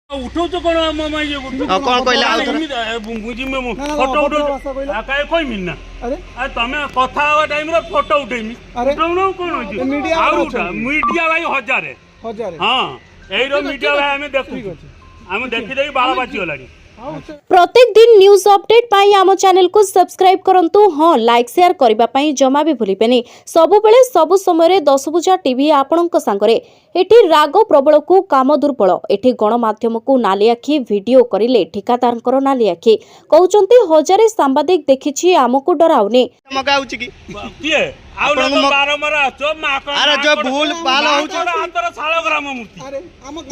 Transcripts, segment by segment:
उठौ तो कोन मामा ये कोन कहला बुझी में फोटो उठौ काहे कोइ मिन्ना अरे आ तमे कथा आवा टाइम रे फोटो उठैमी उठौ न कोन होची मीडिया भाई हजार हां एई रो मीडिया भाई हमें देखु हम देखि देई बाळा बाची होलाडी। प्रत्येक दिन न्यूज अपडेट पाई आम चैनल को सब्सक्राइब करंतु। हाँ, लाइक शेयर करबा पाई जमा भी भूली बेनी। सबु बेले सबु समय रे 10 भुजा टीवी आपणक संगरे। एठी राग प्रबल को काम दुर्बल। एठी गणमाध्यम को नाली आखि वीडियो करिले ठिकादारंकर नाली आखि कहउचंती हजारे सांबादिक देखिछि आमको डराउनी मगाउछि की किए आउ न बारंबार चो मा अरे जो भूल भाल होउछि अंतर शालग्राम मूर्ति।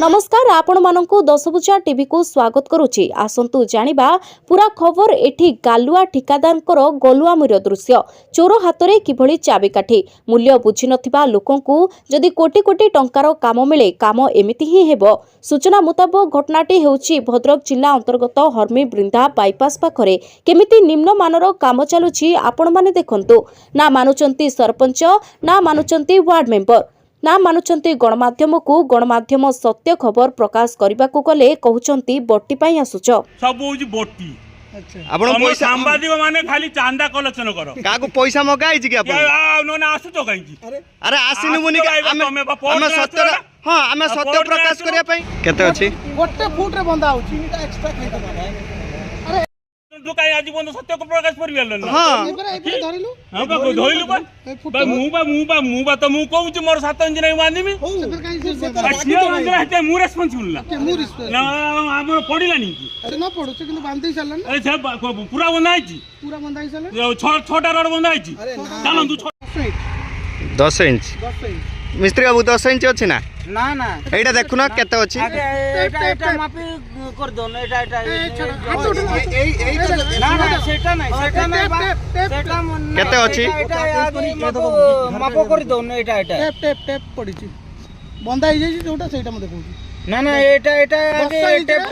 नमस्कार, आपण मानकु 10 भुजा टीवी को स्वागत करूछि। आसंतु जानिबा पूरा खबर एठी गालुआ ठिकादारंकर गलुआमुर दृश्य। चोर हातरे किभଳି चाबिकाठी मूल्य बुझि नथिबा लोकंकु जदि कोटी कोटी टंकार काम मिले काम एमिति ही हेबो। सूचना मुताबक घटनाटी हेउछि भद्रक जिल्ला अंतर्गत हरमी बृंदा बाईपास पाखरे। केमिति निम्न मानर काम चालुछि आपण माने देखंतु। ना मानुचंती सरपंच, ना मानुचंती वार्ड मेंबर, ना मानुचंती गणमाध्यम को। गणमाध्यम सत्य खबर प्रकाश करबा को गले कहउचंती बट्टी पई आसुच सब होजी बट्टी। अच्छा आपण पैसा सांबादिक माने खाली चांदा कलेक्शन करो काको पैसा मगाई छी कि आपण आ न ना आसु तो काई छी अरे आसिनु मुनि हम सत्य हां हम सत्य प्रकाश करिया पई केते अछि गोटे फुट रे बंदा होची इटा एक्स्ट्रा खाइता अरे तू काई आज बंद सत्य को प्रकाश करिवेल न हां एबरे धरिलु हां बा धोइलु बा मु बा तो मु कहू छी मोर 7 इंच नै बांधीमी सेकर काई से अच्छिया मंदिर हते मु रेस्पोंसिबल ना हमर पडिलानी की अरे न पडु से किंतु बांधी सालन अरे से पूरा बंधाई छी पूरा बंधाई सालन छोटा रोड बंधाई छी चलन तू 10 इंच मिस्त्री बाबू 10 इंच अछि ना ना ना एटा देखु ना केते अछि एटा मापी कर दो ना एटा ना ना सेटा नहीं सेटा केते अछि एटा आगे मापो कर दो ना एटा टेप पड़ी छी बंधा ही जाई जोटा सेटा म देखौ ना ना एटा आगे टेप